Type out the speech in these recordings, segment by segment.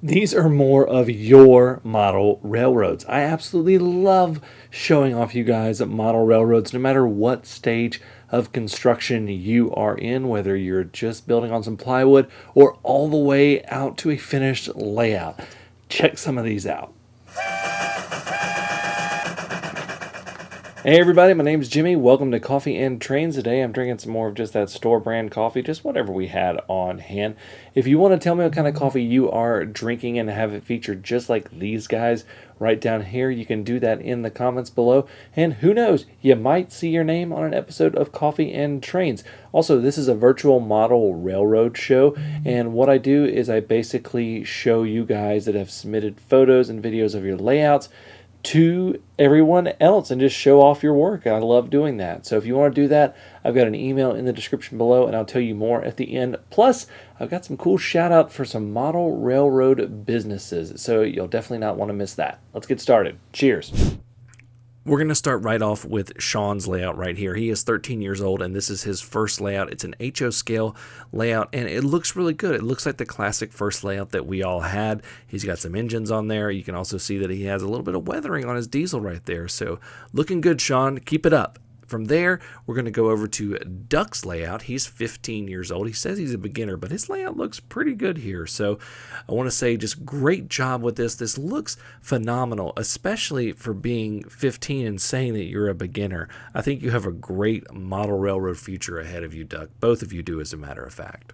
These are more of your model railroads. I absolutely love showing off you guys model railroads, no matter what stage of construction you are in, whether you're just building on some plywood or all the way out to a finished layout. Check some of these out. Hey everybody, my name is Jimmy. Welcome to Coffee and Trains. Today I'm drinking some more of just that store brand coffee, just whatever we had on hand. If you want to tell me what kind of coffee you are drinking and have it featured just like these guys right down here, you can do that in the comments below. And who knows, you might see your name on an episode of Coffee and Trains. Also, this is a virtual model railroad show, and what I do is I basically show you guys that have submitted photos and videos of your layouts to everyone else and just show off your work. I love doing that. So if you want to do that, I've got an email in the description below and I'll tell you more at the end. Plus, I've got some cool shout out for some model railroad businesses. So you'll definitely not want to miss that. Let's get started. Cheers. We're going to start right off with Shawn's layout right here. He is 13 years old, and this is his first layout. It's an HO scale layout, and it looks really good. It looks like the classic first layout that we all had. He's got some engines on there. You can also see that he has a little bit of weathering on his diesel right there. So looking good, Shawn. Keep it up. From there, we're going to go over to Duck's layout. He's 15 years old. He says he's a beginner, but his layout looks pretty good here. So I want to say just great job with this. This looks phenomenal, especially for being 15 and saying that you're a beginner. I think you have a great model railroad future ahead of you, Duck. Both of you do, as a matter of fact.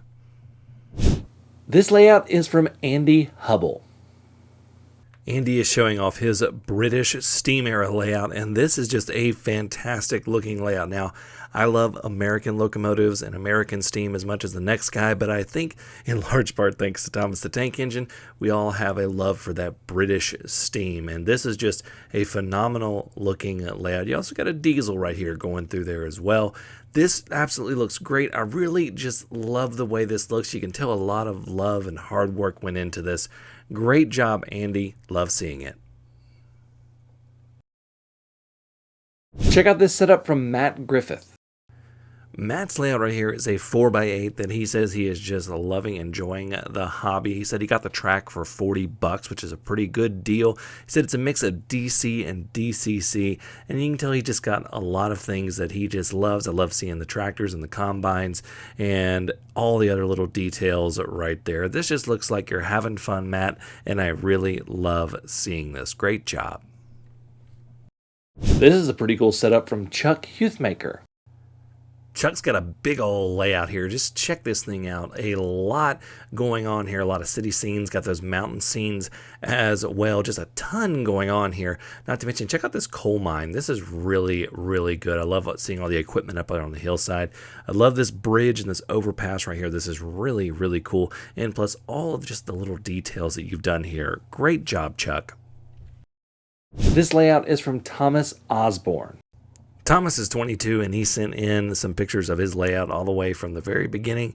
This layout is from Andy Hubble. Andy is showing off his British steam era layout, and this is just a fantastic looking layout. Now, I love American locomotives and American steam as much as the next guy, but I think in large part thanks to Thomas the Tank Engine, we all have a love for that British steam, and this is just a phenomenal looking layout. You also got a diesel right here going through there as well. This absolutely looks great. I really just love the way this looks. You can tell a lot of love and hard work went into this. Great job, Andy. Love seeing it. Check out this setup from Matt Griffith. Matt's layout right here is a 4x8 that he says he is just loving, enjoying the hobby. He said he got the track for $40, which is a pretty good deal. He said it's a mix of DC and DCC, and you can tell he just got a lot of things that he just loves. I love seeing the tractors and the combines and all the other little details right there. This just looks like you're having fun, Matt, and I really love seeing this. Great job. This is a pretty cool setup from HTH Maker. Chuck's got a big old layout here. Just check this thing out. A lot going on here. A lot of city scenes. Got those mountain scenes as well. Just a ton going on here. Not to mention, check out this coal mine. This is really, really good. I love seeing all the equipment up there on the hillside. I love this bridge and this overpass right here. This is really, really cool. And plus all of just the little details that you've done here. Great job, Chuck. This layout is from Thomas Osborne. Thomas is 22, and he sent in some pictures of his layout all the way from the very beginning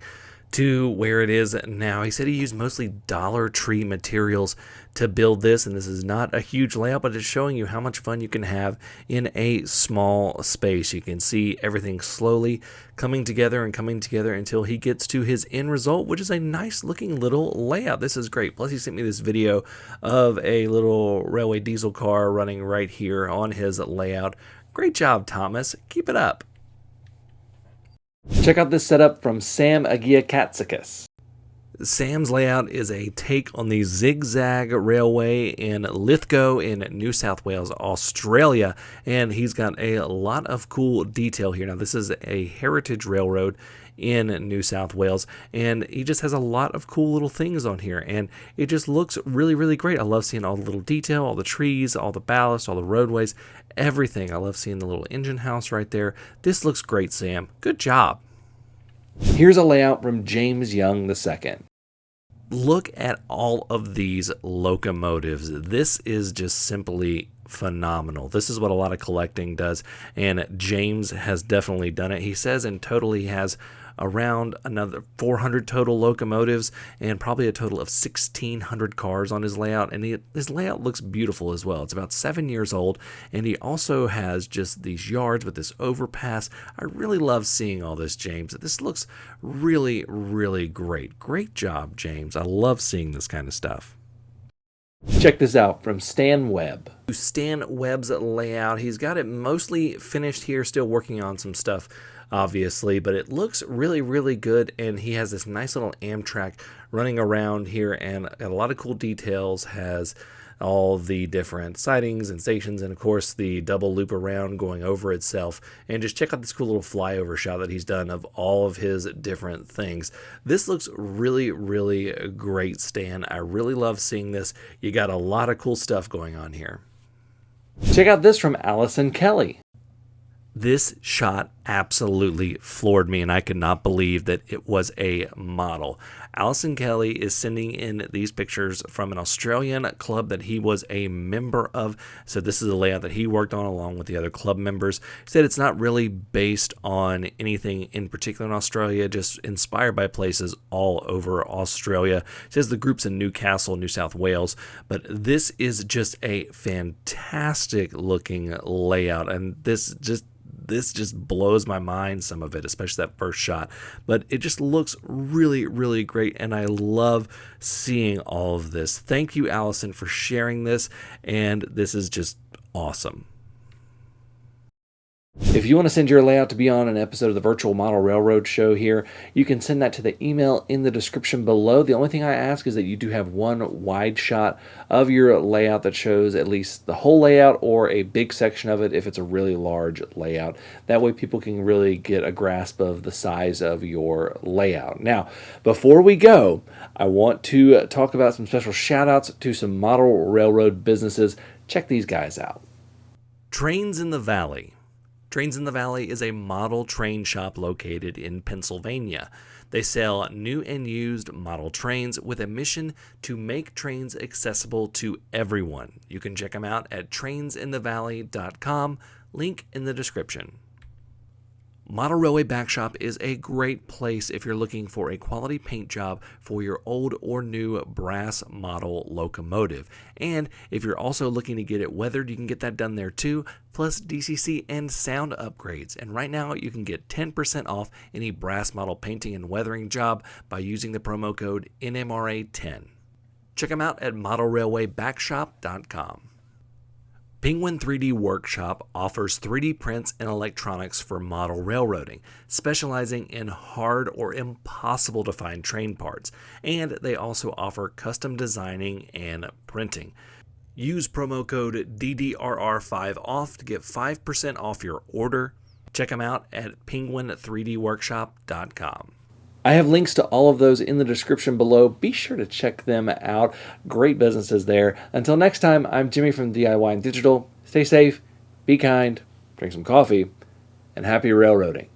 to where it is now. He said he used mostly Dollar Tree materials to build this, and this is not a huge layout, but it's showing you how much fun you can have in a small space. You can see everything slowly coming together until he gets to his end result, which is a nice looking little layout. This is great. Plus, he sent me this video of a little railway diesel car running right here on his layout. Great job, Thomas. Keep it up. Check out this setup from AIA Catacus. Sam's layout is a take on the zigzag railway in Lithgow in New South Wales, Australia, and he's got a lot of cool detail here. Now, this is a heritage railroad in New South Wales, and he just has a lot of cool little things on here, and it just looks really, really great. I love seeing all the little detail, all the trees, all the ballast, all the roadways, everything. I love seeing the little engine house right there. This looks great, Sam. Good job. Here's a layout from James Young II. Look at all of these locomotives. This is just simply phenomenal. This is what a lot of collecting does, and James has definitely done it. He says in total he has around another 400 total locomotives and probably a total of 1,600 cars on his layout, and his layout looks beautiful as well. It's about 7 years old, and he also has just these yards with this overpass. I really love seeing all this, James. This looks really, really great. Great job, James. I love seeing this kind of stuff. Check this out from Stan Webb. Stan Webb's layout. He's got it mostly finished here, still working on some stuff, obviously, but it looks really, really good. And he has this nice little Amtrak running around here and a lot of cool details. Has all the different sidings and stations, and of course the double loop around going over itself. And just check out this cool little flyover shot that he's done of all of his different things. This looks really, really great, Stan. I really love seeing this. You got a lot of cool stuff going on here. Check out this from Allison Kelly. This shot absolutely floored me, and I could not believe that it was a model. Allison Kelly is sending in these pictures from an Australian club that he was a member of. So this is a layout that he worked on along with the other club members. He said it's not really based on anything in particular in Australia, just inspired by places all over Australia. He says the group's in Newcastle, New South Wales, but this is just a fantastic looking layout, and this just blows my mind, some of it, especially that first shot. But it just looks really, really great, and I love seeing all of this. Thank you, Allison, for sharing this, and this is just awesome. If you want to send your layout to be on an episode of the Virtual Model Railroad show here, you can send that to the email in the description below. The only thing I ask is that you do have one wide shot of your layout that shows at least the whole layout or a big section of it if it's a really large layout. That way people can really get a grasp of the size of your layout. Now, before we go, I want to talk about some special shout outs to some model railroad businesses. Check these guys out. Trains in the Valley. Trains in the Valley is a model train shop located in Pennsylvania. They sell new and used model trains with a mission to make trains accessible to everyone. You can check them out at trainsinthevalley.com, link in the description. Model Railway Backshop is a great place if you're looking for a quality paint job for your old or new brass model locomotive. And if you're also looking to get it weathered, you can get that done there too, plus DCC and sound upgrades. And right now you can get 10% off any brass model painting and weathering job by using the promo code NMRA10. Check them out at modelrailwaybackshop.com. Penguin 3D Workshop offers 3D prints and electronics for model railroading, specializing in hard or impossible to find train parts, and they also offer custom designing and printing. Use promo code DDRR5OFF to get 5% off your order. Check them out at penguin3dworkshop.com. I have links to all of those in the description below. Be sure to check them out. Great businesses there. Until next time, I'm Jimmy from DIY and Digital. Stay safe, be kind, drink some coffee, and happy railroading.